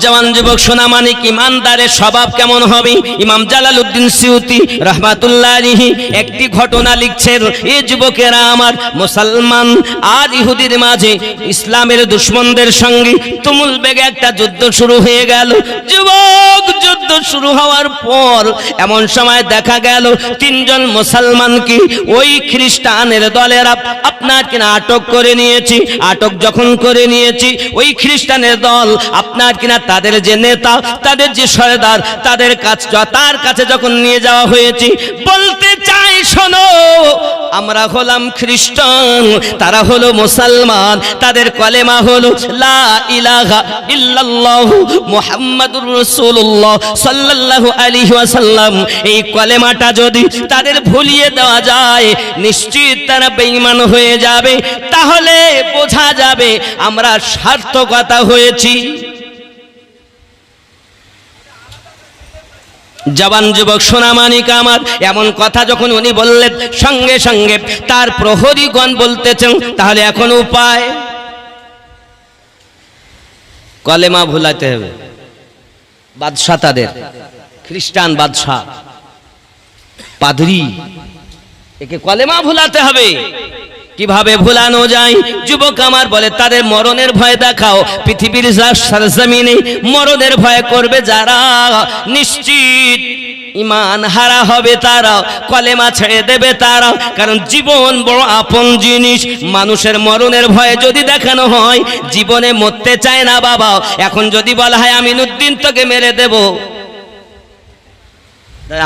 জওয়ান যুবক সোনামানিক, ইমানদারের স্বভাব কেমন হবে? ইমাম জালালউদ্দিন সিউতি রাহমাতুল্লাহ আলাইহি একটি ঘটনা লিখছেন। এই যুবকেরা আমার, মুসলমান আর ইহুদির মাঝে ইসলামের দুশমনদের সঙ্গে তুমুল বেগে একটা যুদ্ধ শুরু হয়ে গেল। যুবক, যুদ্ধ শুরু হওয়ার পর এমন সময় দেখা গেল তিনজন মুসলমানকে ওই খ্রিস্টানের দলেরা আপনার কিনা আটক করে নিয়েছি। আটক যখন করে নিয়েছি, ওই খ্রিস্টানের দল আপনার কিনা তাদের যে নেতা, তাদের যে সরদার, তার কাছে যখন নিয়ে যাওয়া হয়েছে, বলতে চাই শোনো, আমরা হলাম খ্রিস্টান, তারা হলো মুসলমান, তাদের কলেমা হলো লা ইলাহা ইল্লাল্লাহ মুহাম্মাদুর রাসূলুল্লাহ সাল্লাল্লাহু আলাইহি ওয়াসাল্লাম। এই কলেমাটা যদি তাদের ভুলিয়ে দেওয়া যায়, নিশ্চিত তারা বেঈমান হয়ে যাবে। তাহলে বোঝা যাবে আমরা সার্থকতা হয়েছি। জওয়ান যুবক সোনামানিক আমার, এমন কথা যখন উনি বললেন, সঙ্গে সঙ্গে তার প্রহরীগণ বলতেছেন, তাহলে এখন উপায় কলেমা ভুলাতে হবে। বাদশা, তাদের খ্রিস্টান বাদশা, পাদ্রী, একে কলেমা ভুলাতে হবে। কিভাবে ভুলানো যায়? যুবক আমার বলে, তাদের মরণের ভয় দেখাও। পৃথিবীর সরজমিনে মরণের ভয় করবে যারা, নিশ্চিত ঈমান হারা হবে তারা, কলেমা ছেড়ে দেবে তারা। কারণ জীবন বড় আপন জিনিস। মানুষের মরণের ভয় যদি দেখানো হয়, জীবনে মরতে চায় না বাবা। এখন যদি বলা হয় আমিনউদ্দিন তোকে মেরে দেব,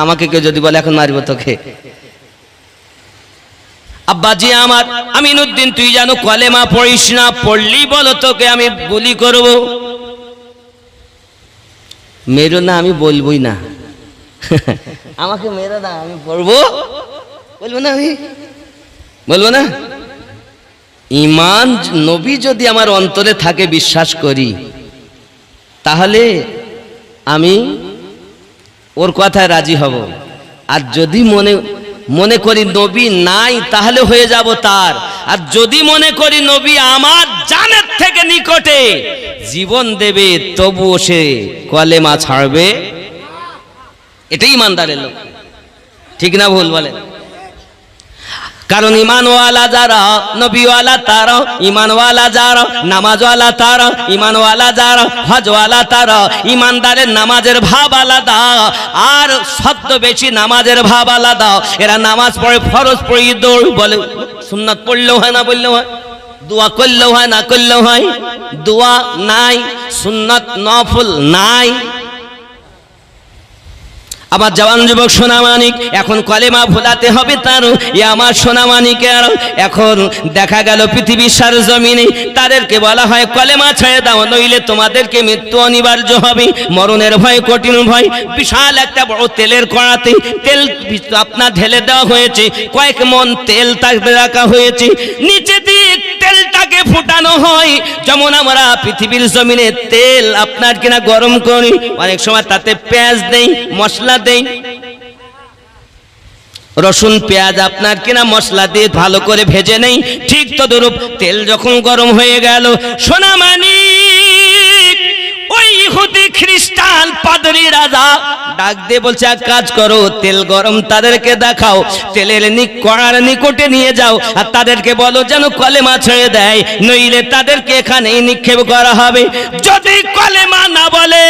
আমাকে কেউ যদি বলে এখন মারবো তোকে, আব্বাজি আমার আমিনউদ্দিন তুই জানো কলেমা পড়িস না, পড়লি বলো তোকে আমি গুলি করব। মেরো না, আমি বলবই না, আমাকে মেরো না, আমি পড়বো, বলবো না, আমি বলবো না। ঈমান নবী যদি আমার অন্তরে থাকে, বিশ্বাস করি, তাহলে আমি ওর কথায় রাজি হব। আর যদি মনে করি নবী নাই, তাহলে হয়ে যাব তার। আর যদি মনে করি নবী আমার জানের থেকে নিকটে, জীবন দেবে, তবুও সে কলেমা ছাড়বে। এটাই ইমানদারের লোক। ঠিক না ভুল বলেন? কারণ ইমানওয়ালা যারা, নবীওয়ালা তারা, ইমানওয়ালা যারা, নামাজওয়ালা তারা, ইমানওয়ালা যারা, হজওয়ালা তারা। ইমানদারের নামাজের ভাব আলাদা, আর শব্দ বেশি নামাজের ভাব আলাদা। এরা নামাজ পড়ে, ফরজ পড়ে, দৌড় বলে, সুন্নাত পড়লেও হয় না বললেও হয়, দোয়া করলেও হয় না করলেও হয়, দোয়া নাই, সুন্নাত নফল নাই। আবার জওয়ান যুবক সোনামানিক, এখন কলেমা ভোলাতে হবে তার। আমার সোনামানিকের এখন দেখা গেল পৃথিবীর সরজমিনে তাদেরকে বলা হয় কলেমা ছেড়ে দাও, নইলে তোমাদেরকে মৃত্যু অনিবার্য হবে। মরণের ভয়, কঠিন ভয়। বিশাল একটা বড় তেলের কড়াতে তেল আপনার ঢেলে দেওয়া হয়েছে, কয়েক মন তেল তাকে রাখা হয়েছে। নিচে দিয়ে তেলটাকে ফুটানো হয়, যেমন আমরা পৃথিবীর জমিনে তেল আপনার কিনা গরম করি, অনেক সময় তাতে পেঁয়াজ দেই, মশলা দেই, রসুন পেঁয়াজ আপনার কিনা মশলা দিয়ে ভালো করে ভেজে নেই। ঠিক তদরূপ তেল যখন গরম হয়ে গেল, সোনামানিক ওই ইহুদি খ্রিস্টান পাদ্রী রাজা ডাক দিয়ে বলছে, এক কাজ করো, তেল গরম তাদেরকে দেখাও, তেলের কড়ার নিকটে নিয়ে যাও, আর তাদেরকে বলো যেন কলেমা ছেড়ে দেয়, নইলে তাদেরকে এখানেই নিক্ষেপ করা হবে। যদি কলেমা না বলে,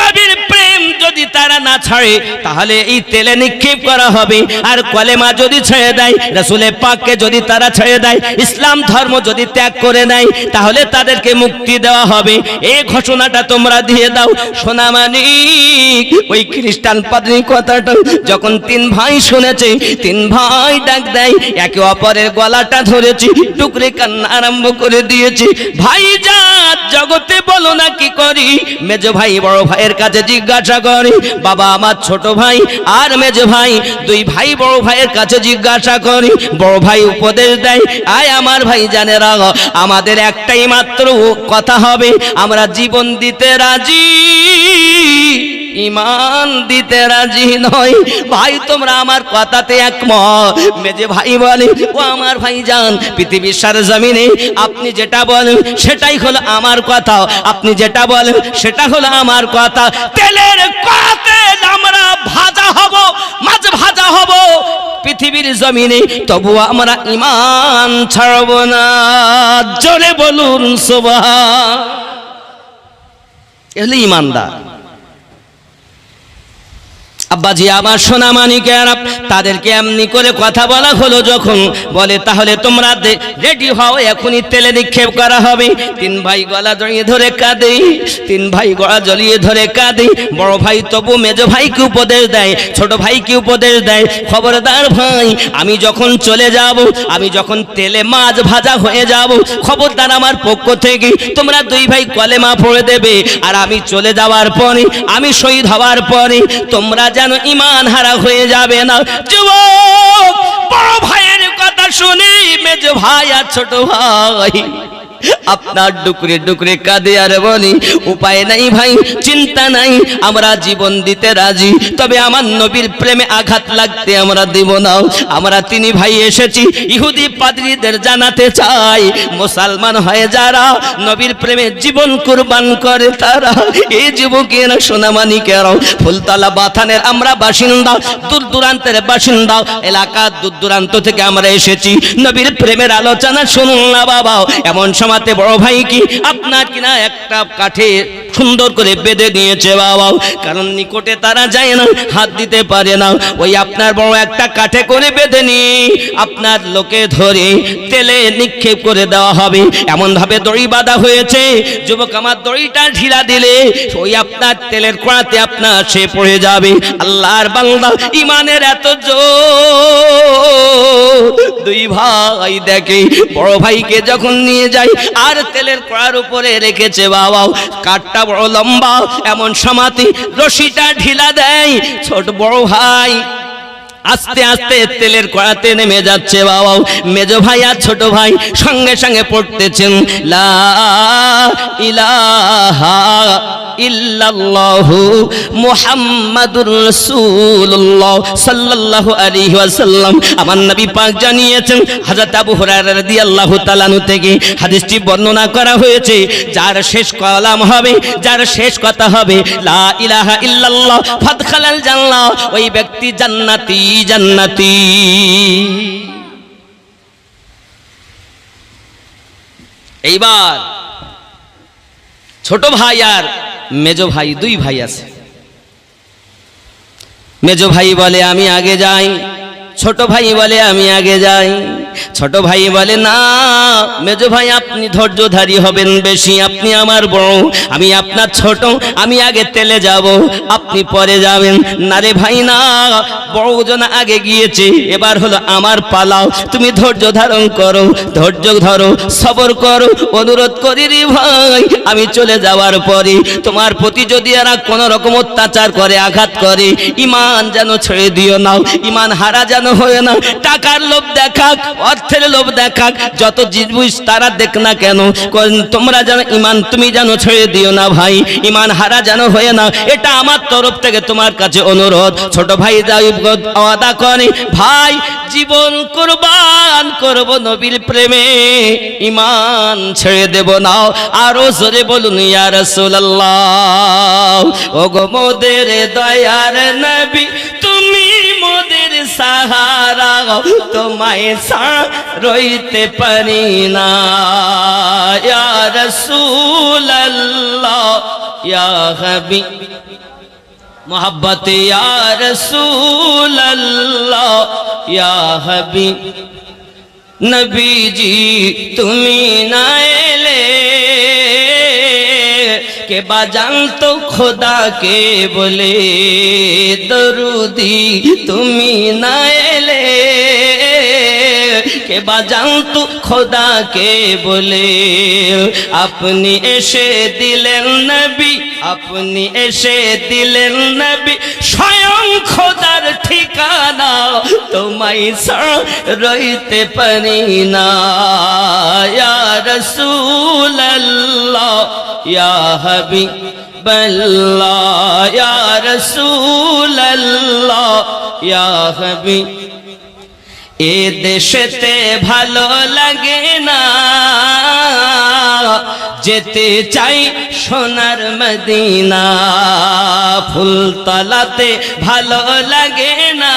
নবীর প্রেম যদি তারা না ছাড়ে, তাহলে এই তেলে নিক্ষেপ করা হবে। আর কলেমা যদি ছেড়ে দেয়, রাসূলের পাককে যদি তারা ছেড়ে দেয়, ইসলাম ধর্ম যদি ত্যাগ করে নেয়, তাহলে তাদেরকে মুক্তি দেওয়া হবে। এই ঘোষণাটা তোমরা দিয়ে দাও। সোনামানিক ওই খ্রিস্টান পাদ্রী কথাটা যখন তিন ভাই শুনেছে, তিন ভাই ডাক দেয়, একে অপরের গলাটা ধরেছি, টুকরে কান্না আরম্ভ করে দিয়েছি। ভাইজান জগতে বলো না কি করি? মেজো ভাই বড় ভাইয়ের কাছে জিজ্ঞাসা করে, বাবা আমার ছোট ভাই আর মেজো ভাই দুই ভাই বড় ভাইয়ের কাছে জিজ্ঞাসা করি। বড় ভাই উপদেশ দেয়, আয় আমার ভাই জানেরা, আমাদের একটাই মাত্র কথা হবে, আমরা জীবন দিতে রাজি, ইমান দিতে রাজি নয়। ভাই তোমরা আমার কথাতে একমত? মেজে ভাই বলে, ও আমার ভাইজান, পৃথিবীর সরজমিনে আপনি যেটা বলেন সেটাই হলো আমার কথা, আপনি যেটা বলেন সেটা হলো আমার কথা। তেলের কড়াতে আমরা ভাজা হব, মাছ ভাজা হব পৃথিবীর জমিনে, তবু আমরা ঈমান ছাড়ব না। জোরে বলুন সুবহান। এহলে ঈমানদার। আব্বাজি আমার সোনা মানিকেরা, তাদেরকে এমনি করে কথা বলা হলো যখন, বলে তাহলে তোমরা রেডি হও, এখনই তেলে নিক্ষেপ করা হবে। তিন ভাই গলা জড়িয়ে ধরে কাঁদে, তিন ভাই গলা জড়িয়ে ধরে কাঁদে। বড় ভাই তবু মেজ ভাইকে উপদেশ দেয়, ছোট ভাইকে উপদেশ দেয়, খবরদার ভাই, আমি যখন চলে যাব, আমি যখন তেলে মাছ ভাজা হয়ে যাব, খবরদার আমার পক্ষ থেকে তোমরা দুই ভাই কলেমা পড়ে দেবে। আর আমি চলে যাওয়ার পরে, আমি শহীদ হওয়ার পরে তোমরা যেন ঈমান হারা হয়ে যাবে না। যুবক বড় ভাইয়ের কথা শুনি মেজ ভাই আর ছোট ভাই আপনার ডুকরে ডুকরে কাঁদে আর বলি, উপায় নাই ভাই, চিন্তা নাই, আমরা জীবন দিতে রাজি, তবে আমার নবীর প্রেমে আঘাত লাগতে আমরা দেব না। আমরা তিনি ভাই এসেছি ইহুদি পাদ্রীদের জানাতে চাই, মুসলমান হয়ে যারা নবীর প্রেমে জীবন কুরবান করে তারা, এই যুবকেরা সোনামানিকেরা, ফুলতলা বাথানের আমরা বাসিন্দা, দূর দূরান্তের বাসিন্দা, এলাকা দূর দূরান্ত থেকে আমরা এসেছি নবীর প্রেমের আলোচনা শুনুন না বাবা। এমন সময়তে বড় ভাই কি আপনার কিনা একটা কাঠে সুন্দর করে বেঁধে নিয়েছে বাবা, কারণ নিকটে তারা যায় না, হাত দিতে পারে না, ওই আপনার বড় একটা কাঠে করে বেঁধে নিয়ে আপনার লোকে ধরে তেলে নিক্ষেপ করে দেওয়া হবে। এমন ভাবে দড়ি বাঁধা হয়েছে, যুবক আমার দড়িটা ঢিলা দিলে ওই আপনার তেলের কড়াতে আপনার সে পড়ে যাবে। আল্লাহর বান্দা, ঈমানের এত জোর, দুই ভাই দেখে বড় ভাইকে যখন নিয়ে যায় আর তেলের কড়ার উপরে রেখেছে বাবা, কাঠটা বড় লম্বা, এমন সমাতি রশিটা ঢিলা দেয়, ছোট বড় ভাই আস্তে আস্তে তেলের কড়াতে নেমে যাচ্ছে বাবা। মেজ ভাই আর ছোট ভাই সঙ্গে সঙ্গে পড়তেছেন লা ইলাহা ইল্লাল্লাহু মুহাম্মাদুর রাসূলুল্লাহ সাল্লাল্লাহু আলাইহি ওয়াসাল্লাম। আমার নবী পাক জানিয়েছেন, হযরত আবু হুরায়রা রাদিয়াল্লাহু তাআলা আনহু থেকে হাদিসটি বর্ণনা করা হয়েছে, যার শেষ কালাম হবে, যার শেষ কথা হবে লা ইলাহা ইল্লাল্লাহ ফাদখালাল জান্নাহ, ওই ব্যক্তি জান্নাতি জান্নাতি। এইবার ছোট ভাই আর মেজ ভাই, দুই ভাই আছে। মেজ ভাই বলে আমি আগে যাই, ছোট ভাই বলে আমি আগে যাই। ছোট ভাই বলে না মেজ ভাই, আপনি ধৈর্যধারী হবেন বেশি, আপনি আমার বড়, আমি আপনার ছোট, আমি আগে তেলে যাব, আপনি পরে যাবেন। না রে ভাই না, বড়জন আগে গিয়েছে, এবার হলো আমার পালাও, তুমি ধৈর্য ধারণ করো, ধৈর্য ধরো, সবর করো, অনুরোধ করি রে ভাই, আমি চলে যাওয়ার পরে তোমার প্রতি যদি এরা কোন রকম অত্যাচার করে, আঘাত করে, ঈমান যেন ছেড়ে দিও না, ঈমান হারা যেন হয় না। টাকার লোভ দেখাক, অর্থের লোভ দেখাক, যত জিনিস তারা দেখ না কেন, তোমরা যেন ঈমান তুমি যেন ছেড়ে দিও না ভাই, ঈমান হারা যেন হয় না, এটা আমার তরফ থেকে তোমার কাছে অনুরোধ। ছোট ভাই ওয়াদা করে, ভাই জীবন কুরবান করব নবীর প্রেমে, ঈমান ছেড়ে দেব না। আরো জোরে বলুন ইয়া রাসূলুল্লাহ। ও গো মোদের দয়ার নবী, তুমি মোদের সাহারা, তোমায় রইতে পারি না। ইয়া রাসূলুল্লাহ ইয়া হাবিব মোহাব্বত, ইয়া রাসূলুল্লাহ ইয়া হাবিব নবীজি, তুমি না এলে কে বাজান তো খোদাকে বলে, দরুদি তুমি না এলে কে বাজান তো খোদাকে বলে। আপনি এসে দিলেন নবী, আপনি এসে দিলেন নবী, স্বয়ং খোদার ঠিকানা, তোমায় ছাড়া রইতে পারি না। ইয়া রাসূলুল্লাহ ইয়া হাবিব ইবাল্লাহ ইয়া রাসূলুল্লাহ ইয়া হাবিব এ দেশেতে ভালো লাগে না যেতে চাই সোনার মদিনা ফুলতলাতে ভালো লাগে না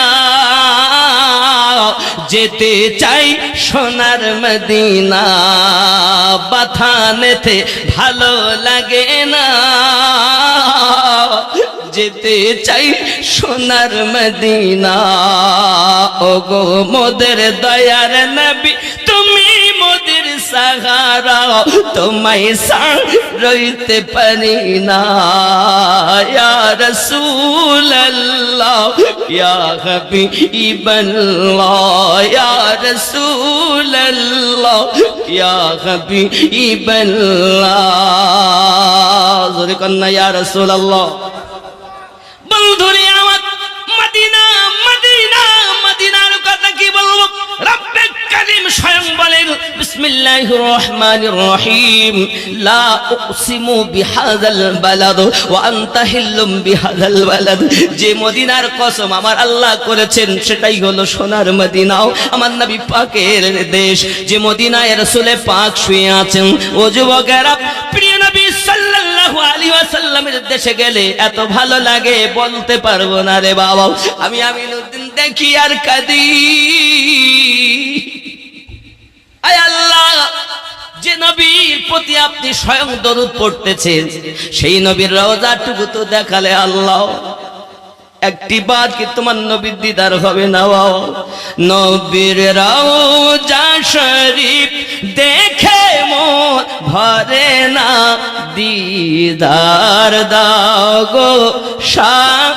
যেতে চাই সোনার মদিনা বাথানেতে ভালো লাগে না যেতে চাই সোনার মদিনা ওগো মোদের দয়ার নবী তুমি মোদের সাহারা তোমায় রইতে পারি না ইয়া রাসূলুল্লাহ ইয়া হাবিবাল্লাহ ইয়া রাসূলুল্লাহ ইয়া হাবিবাল্লাহ জোরে কন্না ইয়া রাসূলুল্লাহ বন্ধুরে আমার মদিনা মদিনা মদিনার কথা কি বলবো রব্বে কারীম স্বয়ং বলেন বিসমিল্লাহির রহমানির রহিম লা উকসিমু বিহাযাল বালাদ ওয়া আনতা হিল্লুম বিহাযাল বালাদ যে মদিনার কসম আমার আল্লাহ করেছেন সেটাই হলো সোনার মদিনা আমার নবী পাকের দেশ যে মদিনায় রাসূল পাক শুয়ে আছেন ও যুবকেরা প্রিয় নবী সাল্লাল্লাহু আলাইহি ওয়াসাল্লামের দেশে গেলে এত ভালো লাগে বলতে পারবো না রে বাবা আমি আমিনুদ্দিন দেখি আর কাঁদি আয় আল্লাহ যে নবীর প্রতি আপনি স্বয়ং দরুদ পড়তেছেন সেই নবীর রওজাটুকু তো দেখালে আল্লাহ একটি বার কি তোমার নবীর দিদার হবে না নবীর রওজা শরীফ দেখে মন ভরে না দিদার দাও গো শাহ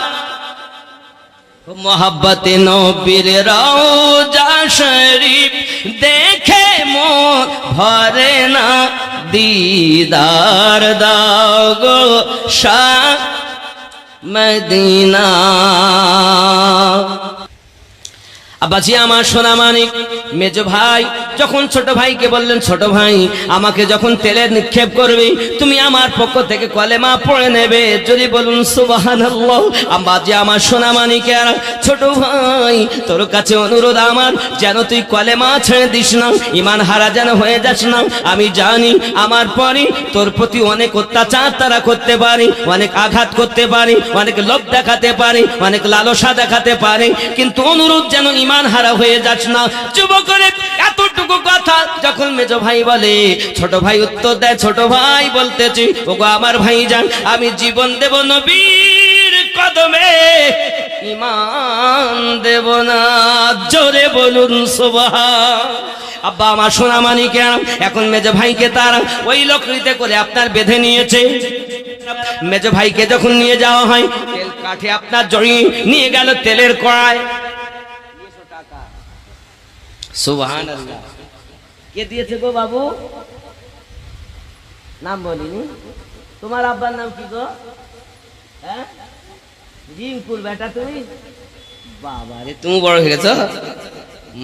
মোহাব্বতে নবীর রওজা শরীফ দেখে মন ভরে না দিদার দাও গো শাহ মদিনা আব্বাজি আমার সোনা মানিক মেজো ভাই যখন ছোট ভাইকে বললেন ছোট ভাই আমাকে যখন তেলে নিক্ষেপ করবে তুমি আমার পক্ষ থেকে কলেমা পড়ে নেবে যদি বলুন সুবহানাল্লাহ আব্বাজি আমার সোনা মানিকের ছোট ভাই তোর কাছে অনুরোধ আমার যেন তুই কলেমা ছেড়ে দিস না ঈমান হারা যেন হয়ে যাস না আমি জানি আমার পরে তোর প্রতি অনেক অত্যাচার তারা করতে পারে অনেক আঘাত করতে পারে অনেক লোভ দেখাতে পারে অনেক লালসা দেখাতে পারে কিন্তু অনুরোধ যেন ঈমান হারা হয়ে যাস না যুবকরে এতটুকু কথা যখন মেজো ভাই বলে ছোট ভাই উত্তর দেয় ছোট ভাই বলতেছি ওগো আমার ভাইজান আমি জীবন দেব নবীর কদমে ঈমান দেব না জোরে বলুন সুবহান আব্বা আমার সোনা মানিকেরা এখন মেজো ভাইকে তারা ওই লকড়িতে করে আপনার বেঁধে নিয়েছে মেজো ভাইকে যখন নিয়ে যাওয়া হয় তেল কাঠে আপনার জড়িয়ে নিয়ে গেল তেলের কড়ায় সুবহানাল্লাহ কে দিয়েছে গো বাবু নাম বলিনি তোমার আব্বার নাম কি গো হ্যাঁ রিঙ্কুর বেটা তুমি বাবা রে তুমি বড় হয়ে গেছো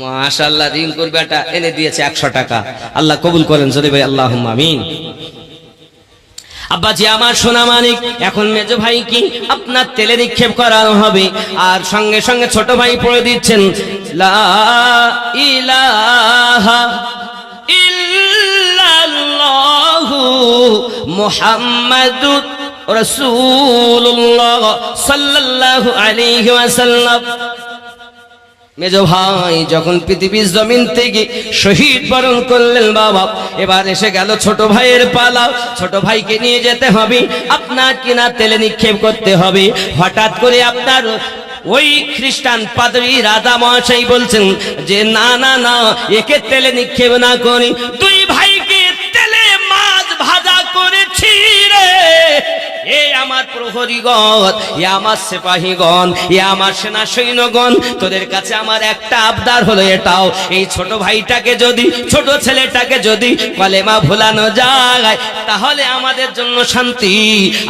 মাশাআল্লাহ রিঙ্কুর বেটা এনে দিয়েছে 100 টাকা আল্লাহ কবুল করেন জোরে ভাই আল্লাহুম্মা আমিন আব্বাজি আমার সোনা মানিক এখন মেজো ভাই কি আপনার তেলে নিক্ষেপ করানো হবে আর সঙ্গে সঙ্গে ছোট ভাই পড়ে দিচ্ছেন লা ইলাহা ইল্লাল্লাহু মুহাম্মাদুর রাসূলুল্লাহ সাল্লাল্লাহু আলাইহি ওয়াসাল্লাম মেজো ভাই যখন পৃথিবীর জমিন থেকে শহীদ বরণ করলেন বাবা এবার এসে গেল ছোট ভাইয়ের পালা ছোট ভাইকে নিয়ে যেতে হবে আপনার কিনা তেলে নিক্ষেপ করতে হবে হঠাৎ করে আপনার ওই খ্রিস্টান পাদ্রী রাধা মহাশয় বলছেন যে না না না একে তেলে নিক্ষেপ না করি দুই ভাইকে তেলে মাছ ভাজা করেছি রে এ আমার প্রহরীগণ এ আমার সিপাহীগণ এ আমার সেনা সৈন্যগণ তোদের কাছে আমার একটা আবদার হলো এটাও এই ছোট ভাইটাকে যদি ছোট ছেলেটাকে যদি কলেমা ভুলানো যায় তাহলে আমাদের জন্য শান্তি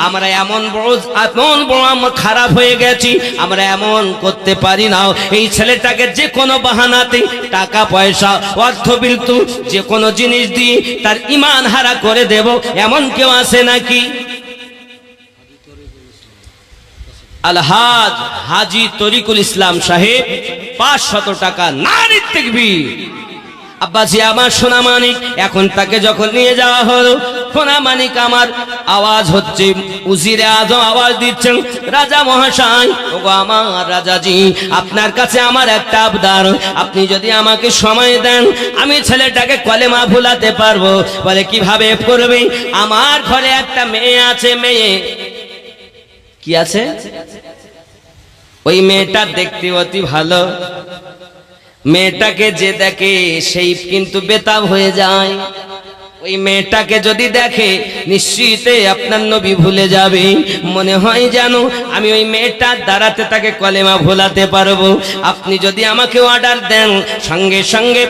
আমরা এমন বড় আমরা খারাপ হয়ে গেছি আমরা এমন করতে পারি না এই ছেলেটাকে যে কোনো বাহানাতে টাকা পয়সা অর্থ বিলতু যে কোনো জিনিস দিয়ে তার ঈমান হারা করে দেব এমন কেউ আছে নাকি আলহাজ হাজী তরিকুল ইসলাম সাহেব 500 টাকা। নারী তাকবীর। আব্বাজি আমার সোনা মানিক, এখন তাকে যখন নিয়ে যাওয়া হলো, সোনা মানিক আমার আওয়াজ হচ্ছে, উজিরে আজম আওয়াজ দিচ্ছেন, রাজা মহাশয়, ওগো আমার রাজাজি, আপনার কাছে আমার একটা আবদার, আপনি যদি আমাকে সময় দেন আমি ছেলেটাকে কলেমা ভুলাতে পারবো। বলে কিভাবে করবে? আমার ঘরে একটা মেয়ে আছে। মেয়ে কি আছে? ওই মেয়েটা দেখতে অতি ভালো। মেয়েটাকে যে দেখে সেই কিন্তু বেতাব হয়ে যায়। ওই মেয়েটাকে যদি দেখে নিশ্চিতই আপনার নবী ভুলে যাবে। মনে হয় যেন আমি ওই মেয়েটার দ্বারাতে তাকে কলেমা ভোলাতে পারবো। আপনি যদি আমাকে অর্ডার দেন, সঙ্গে সঙ্গে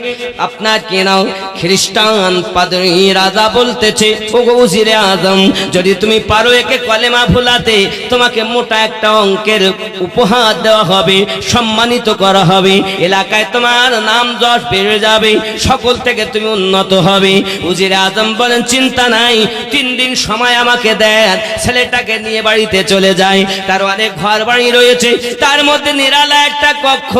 আপনার কি নাও খ্রিস্টান পাদ্রী রাজা বলতেছে, ওগো উজিরে আজম, যদি তুমি পারো একে কলেমা ভোলাতে, তোমাকে মোটা একটা অঙ্কের উপহার দেওয়া হবে, সম্মানিত করা হবে, এলাকায় তোমার নাম যশ বেড়ে যাবে, সকল থেকে তুমি উন্নত হবে। উজিরে আজম বলেন চিন্তা নাই, 3 দিন সময় আমাকে দেন। ছেলেটাকে নিয়ে বাড়িতে চলে যায়। তার অনেক ঘর বাড়ি রয়েছে, তার মধ্যে নিরালা একটা কক্ষ,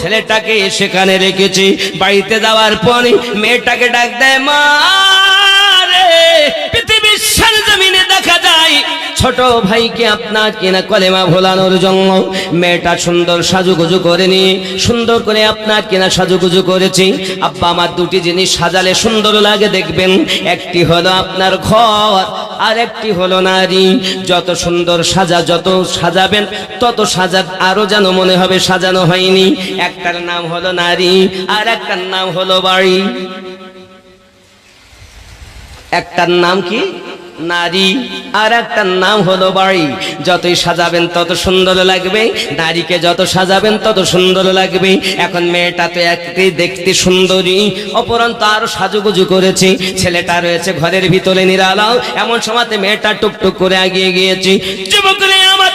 ছেলেটাকে সেখানে রেখেছে। বাড়িতে যাওয়ার পরে মেয়েটাকে ডাক দেয়, মা রে, পৃথিবীর সরজমিনে দেখা যায় ছোট ভাইকে আপনার কিনা কলেমা ভোলানোর জন্য মেয়েটা সুন্দর সাজুগুজু করে নিয়ে সুন্দর করে আপনার কিনা সাজুগুজু করেছে। আব্বা আমার 2টি জিনিস সাজালে সুন্দর লাগে দেখবেন, একটি হলো আপনার ঘর, আর একটি হলো নারী। যত সুন্দর যত সাজাবেন তত আরো যেন মনে হবে সাজানো হয়নি। একটার নাম হলো নারী, আর একটার নাম হলো বাড়ি। একটার নাম কি? নারী, আর একটার নাম হলো বাড়ি। যতই সাজাবেন তত সুন্দর লাগবে, নারীকে যত সাজাবেন তত সুন্দর লাগবে। এখন মেয়েটা তো একটি দেখতে সুন্দরী, অপরন্ত আরো সাজুগুজু করেছে। ছেলেটা রয়েছে ঘরের ভিতরে নিরালাও। এমন সময়তে মেয়েটা টুকটুক করে এগিয়ে গিয়েছে। যুবক রে আমার,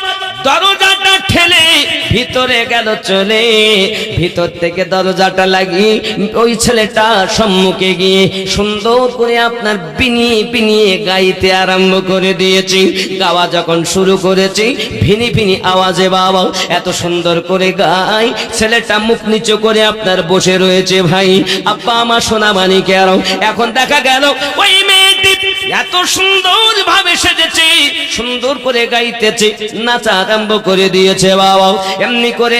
দরজাটা ঠেলে ভিতরে গেল চলে। ভিতর থেকে দরজাটা লাগিয়ে ওই ছেলেটা সম্মুখে গিয়ে সুন্দর করে আপনার বিনিয়ে বিনিয়ে গাইতে আরম্ভ করে দিয়েছি। গাওয়া যখন শুরু করেছি, ভিনি ভিনি আওয়াজে বাবা এত সুন্দর করে গায়। ছেলেটা মুখ নিচু করে আপনার বসে রয়েছে। ভাই আব্বা আমার সোনা মানিক, এখন দেখা গেল ওই মেয়েটি এত সুন্দর ভাবে সেজেছে, সুন্দর করে গাইতেছে, নাচা আরম্ভ করে দিয়েছে। বাবা এমনি করে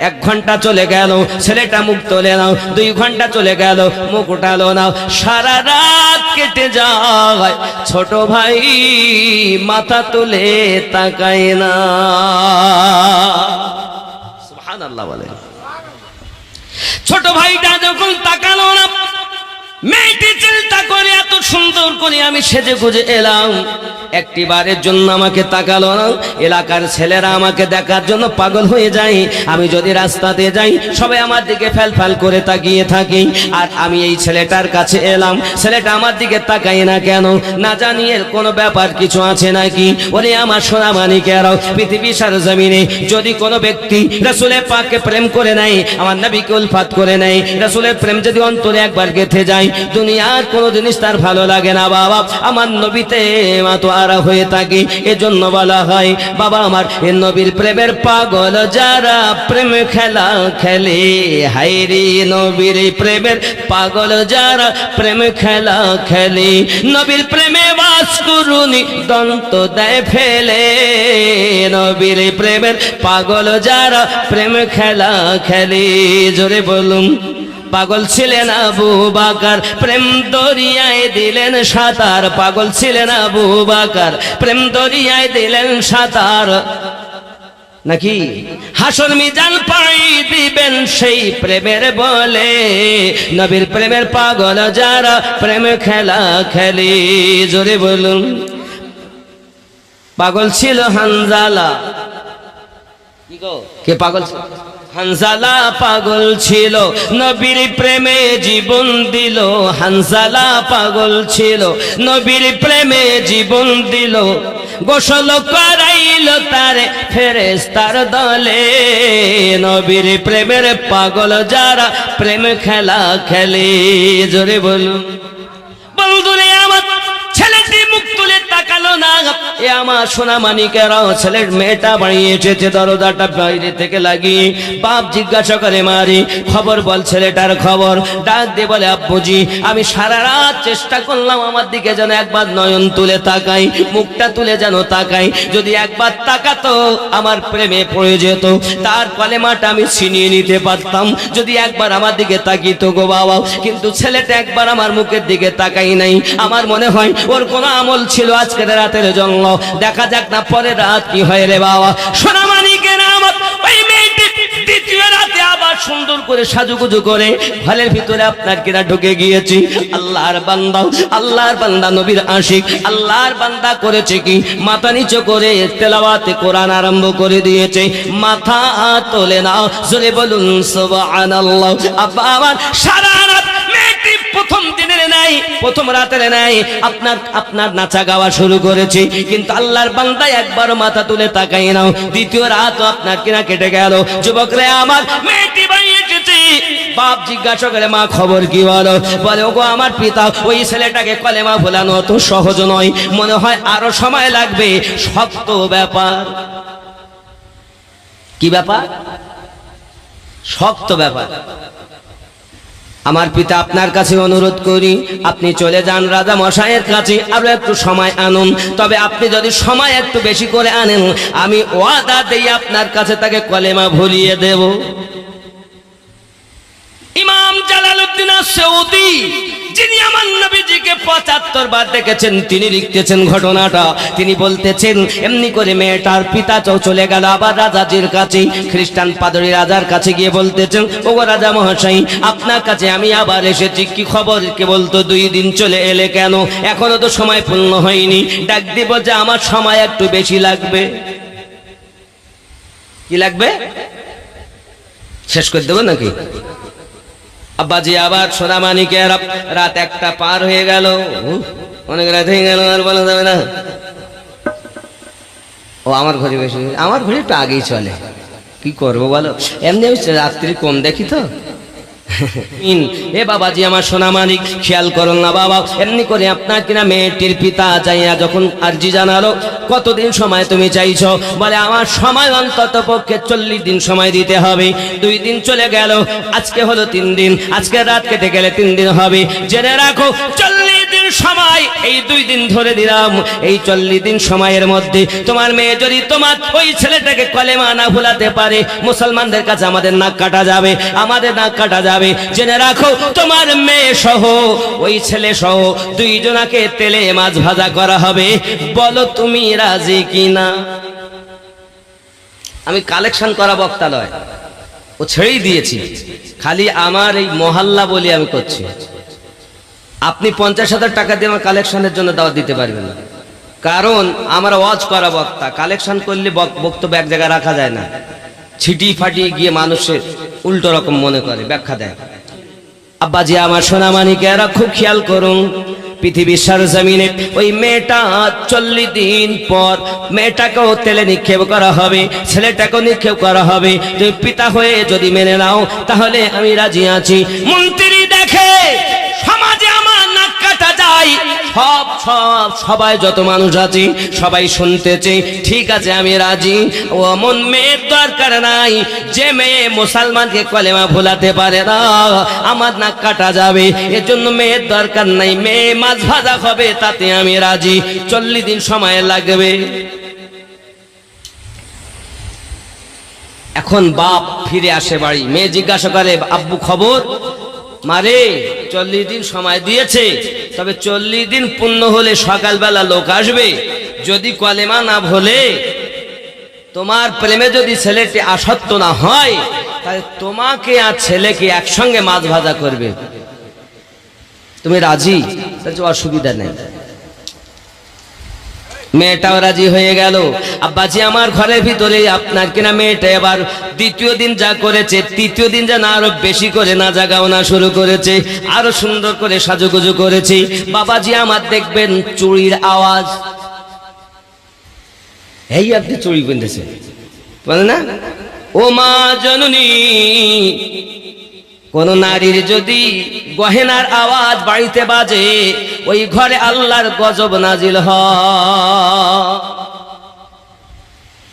এক ঘন্টা চলে গেল, ছেলেটা মুখ তোলে নাও। 2 ঘন্টা চলে গেল, মুখ উঠালো নাও। সারা রাত কেটে যায়, ছোট ভাই মাথা তুলে তাকায় না। সুবহানাল্লাহ বলে। ছোট ভাইটা যখন তাকালো না, মেয়েটি চিন্তা করে এত সুন্দর করে আমি সেজে গুজে এলাম, একটিবারের জন্য আমাকে তাকালো না। এলাকার ছেলেরা আমাকে দেখার জন্য পাগল হয়ে যায়। আমি যদি রাস্তাতে যাই, সবাই আমার দিকে ফ্যাল করে তাকিয়ে থাকে। আর আমি এই ছেলেটার কাছে এলাম, ছেলেটা আমার দিকে তাকায় না কেন? না জানি এর কোনো ব্যাপার কিছু আছে নাকি। ওরে আমার সোনা মানিকেরাও, পৃথিবীর সরজমিনে যদি কোনো ব্যক্তি রাসূলের পাককে প্রেম করে নেয়, আমার নবীকে উলফাত করে নেয়, রাসূলের প্রেম যদি অন্তরে একবার গেঁথে যায়, দুনিয়ার কোনো জিনিস তার ভালো লাগে না। বাবা আমার নবীতে মাতোয়ারা হয়ে থাকে। এজন্য বলা হয়, বাবা আমার এ নবীর প্রেমের পাগল যারা, প্রেম খেলা খেলে। হায়রে নবীর প্রেমের পাগল যারা, প্রেম খেলা খেলে। নবীর প্রেমে বাস করুনি দন্ত দেয় ফেলে। নবীর প্রেমের পাগল যারা, প্রেম খেলা খেলে। জোরে বলুন। পাগল ছিলেন আবু বকর, প্রেম দরিয়ায় দিলেন সাঁতার। পাগল ছিলেন আবু বকর, প্রেম দরিয়ায় দিলেন সাঁতার। নাকি হাসর মিজান পাই দিবেন সেই প্রেমের বলে। নবীর প্রেমের পাগল যারা, প্রেম খেলা খেলে। জোরে বলুন। পাগল ছিল হানজালা। কি গো, কে পাগল ছিল? হানজালা পাগল ছিল, নবীর প্রেমে জীবন দিল। হানজালা পাগল ছিল, নবীর প্রেমে জীবন দিল। গোসল করাইল তারে ফেরেশতার দলে। নবীর প্রেমের পাগল যারা, প্রেম খেলা খেলে। জোরে বলুন। বন্ধুরে আমার, ছেলেটি মুখ তুলে তাকালো না, এ আমার সোনা মানিকেরাও ছেলের মেয়েটা বাড়িয়ে এসেছে, দরজাটা বাইরে থেকে লাগিয়ে বাপ জিজ্ঞাসা করে মারি খবর বল, ছেলেটার খবর। ডাক দিয়ে বলে আব্বুজি আমি সারা রাত চেষ্টা করলাম আমার দিকে যেন একবার নয়ন তুলে তাকাই, মুখটা তুলে যেন তাকাই, যদি একবার তাকাতো আমার প্রেমে পড়ে যেত, তার কলেমাটা আমি ছিনিয়ে নিতে পারতাম, যদি একবার আমার দিকে তাকিতো গো বাবা। কিন্তু ছেলেটা একবার আমার মুখের দিকে তাকাই নাই। আমার মনে হয় ওর কোনো আমল ছিল আজকের রাতের জন্য। দেখা যাক না পরের রাত কি হয় রে বাবা। সোনা মানিকের নামত ওই মেয়েটি দ্বিতীয় রাতে আবার সুন্দর করে সাজুগুজু করে ঘরের ভিতরে আপনার কিনা ঢুকে গিয়েছি। আল্লাহর বান্দা, আল্লাহর বান্দা নবীর আশিক, আল্লাহর বান্দা করেছে কি মাথা নিচু করে তেলাওয়াতে কোরআন আরম্ভ করে দিয়েছে। মাথা তোলে না, জোরে বলুন সুবহানাল্লাহ। আব্বা আমার সারা রাত মেয়েটি প্রথম দিনের নাই, প্রথম রাতের নাই আপনার নাচা গাওয়া শুরু করেছে, কিন্তু আল্লাহর বান্দা একবারও মাথা তুলে তাকাই নাও। দ্বিতীয় রাত আপনার কিনা কেটে গেল। যুবকরে আমার মেয়েটি বাড়ি এসেছে, বাপ জিজ্ঞাসা করে মা খবর কি বলো? বলে ওগো আমার পিতা ওই ছেলেটাকে কলেমা ভোলানো অত সহজ নয়, মনে হয় আরো সময় লাগবে, শক্ত ব্যাপার। কি ব্যাপার? শক্ত ব্যাপার। আমার পিতা আপনার কাছে অনুরোধ করি আপনি চলে যান রাজা মশাইয়ের কাছে, আরো একটু সময় আনুন। তবে আপনি যদি সময় একটু বেশি করে আনেন, আমি ওয়াদা দেই আপনার কাছে তাকে কলেমা ভুলিয়ে দেব। ইমাম জালালউদ্দিন সৌদি, যিনি আমার নবীজিকে ৭৫ বার দেখেছেন, তিনি লিখতেছেন ঘটনাটা। তিনি বলতেছেন এমনি করে মেয়েটার পিতা চলে গেল আবার রাজাজির কাছে, খ্রিস্টান পাদরি রাজার কাছে গিয়ে বলতেছেন ওগো রাজা মহাশয় আপনার কাছে আমি আবার এসেছি, কি খবর? কে বলতো 2 দিন চলে এলে কেন? এখনো তো সময় পূর্ণ হয়নি। ডাক দিব যে আমার সময় একটু বেশি লাগবে। কি লাগবে? শেষ করে দেবো নাকি? আব্বাজি আবার সোনা মানিকের রাত 1টা পার হয়ে গেল, অনেক রাত হয়ে গেল, আর বলা যাবে না। ও আমার ঘড়ি বেশি, আমার ঘড়ি একটু আগেই চলে, কি করবো বলো, এমনি আমি রাত্রি কম দেখি তো। এ বাবাজি আমার সোনা মানিক খেয়াল করুন না বাবা, এমনি করে আপনার কিনা মেয়েটির পিতা চাইয়া যখন আরজি জানালো কতদিন সময় তুমি চাইছো? বলে আমার সময় অন্তত পক্ষে 40 দিন সময় দিতে হবে। 2 দিন চলে গেল, আজকে হলো 3 দিন, আজকে রাত কেটে গেলে 3 দিন হবে। জেনে রাখো 40 দিন সময়, এই 2 দিন ধরে দিলাম, এই 40 দিন সময়ের মধ্যে তোমার মেয়ে যদি তোমার ওই ছেলেটাকে কলেমা না ভুলাতে পারে, মুসলমানদের কাছে আমাদের নাক কাটা যাবে, আমাদের নাক কাটা যাবে। জেনে রাখো তোমার মেয়ে সহ ওই ছেলে সহ 2 জনাকে তেলে মাছ ভাজা করা হবে। বলো তুমি রাজি কিনা? আমি কালেকশন করা বক্তা নয়, ও ছেড়েই দিয়েছি, খালি আমার এই মহল্লা বলি আমি করছি। আপনি 50,000 টাকা দিয়ে আমার কালেকশনের জন্য দাওয়াত দিতে পারবেন না, কারণ আমার ওয়াজ করা বক্তা। কালেকশন করলে বক্তব্য এক জায়গায় রাখা যায় না, ছিটি ফাটিয়ে গিয়ে মানুষের উল্টো রকম মনে করে, ব্যাখ্যা দেয়। আব্বাজি আমার সোনা মানিকেরা খুব খেয়াল করুন, পৃথিবীর সরজমিনে ওই মেয়েটা 40 দিন পর মেয়েটাকেও তেলে নিক্ষেপ করা হবে, ছেলেটাকেও নিক্ষেপ করা হবে। তুমি পিতা হয়ে যদি মেনে নাও তাহলে আমি রাজি আছি। মন্ত্রী দেখে সমাজে আমার নাক কাটা যায়, সবাই যত মানুষ আছে সবাই শুনতেছে, ঠিক আছে আমি রাজি। ও এমন মেয়ের দরকার নাই যে মেয়ে মুসলমানকে কলেমা ভোলাতে পারে না, আমার নাক কাটা যাবে, এর জন্য মেয়ের দরকার নাই, মেয়ে মাছ ভাজা হবে, তাতে আমি রাজি। 40 দিন সময় লাগবে। এখন বাপ ফিরে আসে বাড়ি, মেয়ে জিজ্ঞাসা করে আব্বু খবর? মারে 40 দিন সময় দিয়েছে, তবে 40 দিন পূর্ণ হলে সকালবেলা লোক আসবে, যদি কলেমা না ভোলে, তোমার প্রেমে যদি ছেলেটি আসক্ত না হয়, তাহলে তোমাকে আর ছেলেকে একসঙ্গে মাছ ভাজা করবে। তুমি রাজি? অসুবিধা নেই। মেয়েটাও রাজি হয়ে গেল। আব্বাজি আমার ঘরের ভিতরে আপনার কিনা মেয়েটা এবার 2য় দিন যা করেছে, 3য় দিন যেন আরো বেশি করে না জাগাওনা শুরু করেছে, আরো সুন্দর করে সাজুগুজু করেছে। বাবাজি আমার দেখবেন চুড়ির আওয়াজ, এই আপনি চুড়ি কিনতেছে বলে না, ও মা জননী, কোন নারীর যদি গহেনার আওয়াজ বাড়িতে বাজে, ওই ঘরে আল্লাহর গজব নাজিল হয়।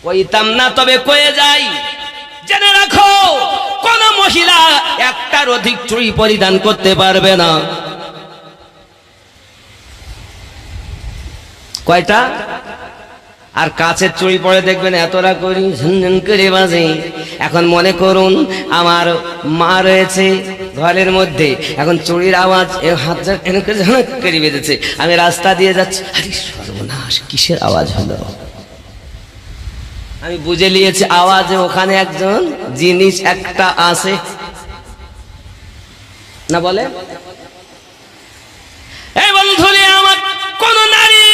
কইতাম না তবে কয়ে যাই, জেনে রাখো কোন মহিলা একটার অধিক চুড়ি পরিধান করতে পারবে না। কয়টা? আর কাছের চুড়ি পরে দেখবেন এতটা করি ঝনঝন করে বাজে। এখন মনে করুন আমার মা রয়েছে ঘরের মধ্যে, এখন চুড়ির আওয়াজ হাত ঝনক করে বেজেছে, আমি রাস্তা দিয়ে যাচ্ছি, আরে সর্বনাশ কিসের আওয়াজ হলো? আমি বুঝে নিয়েছি আওয়াজে ওখানে একজন জিনিস একটা আছে না, বলে এই বন্ধুরে আমার কোন নারী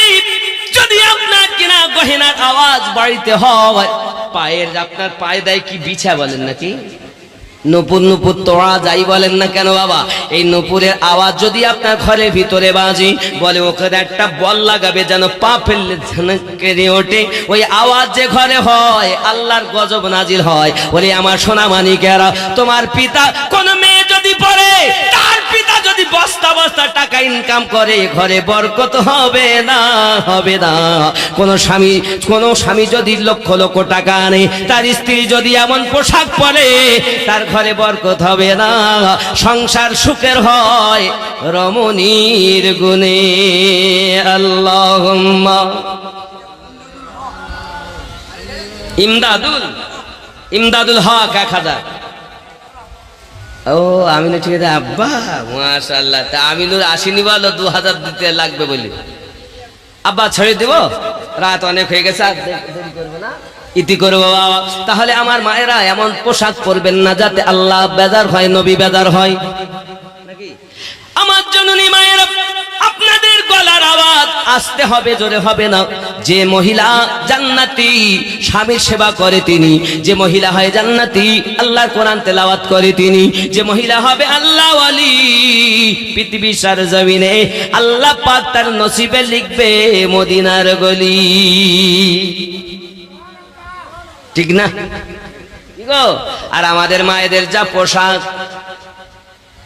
যদি আপনার কিনা গহনার আওয়াজ বাড়িতে হয়, পায়ের আপনার পায়ে দেয় কি বিছা বলেন নাকি, নুপুর নুপুর তোড়া যাই বলেন না কেন বাবা, এই নুপুরের আওয়াজ যদি আপনার ঘরের ভিতরে বাজে, বলে ওখানে একটা বল লাগাবে যেন পা ফেললে ঝনক করে ওঠে। ওই আওয়াজ যে ঘরে হয় আল্লাহর গজব নাজিল হয়। বলে আমার সোনা মানিকেরা, তোমার পিতা কোন মেয়ে যদি পড়ে, তার পিতা যদি বস্তা বস্তা টাকা ইনকাম করে, ঘরে বরকত হবে না, হবে না। কোন স্বামী যদি লক্ষ লক্ষ টাকা আনে, তার স্ত্রী যদি এমন পোশাক পরে, তার ঘরে বরকত হবে না। সংসার সুখের হয় রমণীর গুণে। আল্লাহুম্মা ইমদাদুল হক 1000। ও আমিনুর ঠিক আছে আব্বা, মাশাআল্লাহ। তা আমিনুর আসেনি বলো 2000 দিতে লাগবে বলে। আব্বা ছেড়ে দেব, রাত অনেক হয়ে গেছে, আর দেরি করবে না, ইতি করবো বাবা। তাহলে আমার মায়েরা এমন পোশাক পরবেন না যাতে আল্লাহ বেজার হয়, নবী বেজার হয় নাকি। আমার জননী মায়েরা, আপনাদের গলার আওয়াজ আসতে হবে, জোরে হবে না। যে মহিলা জান্নাতি স্বামীর সেবা করে তিনি, যে মহিলা হয় জান্নাতি আল্লাহর কোরআন তেলাওয়াত করে তিনি, যে মহিলা হবে আল্লাহ ওয়ালি, পৃথিবীর সরজমিনে আল্লাহ পাক তার নসিবে লিখবে মদিনার গলি, ঠিক না? আর আমাদের মায়েদের যা পোশাক,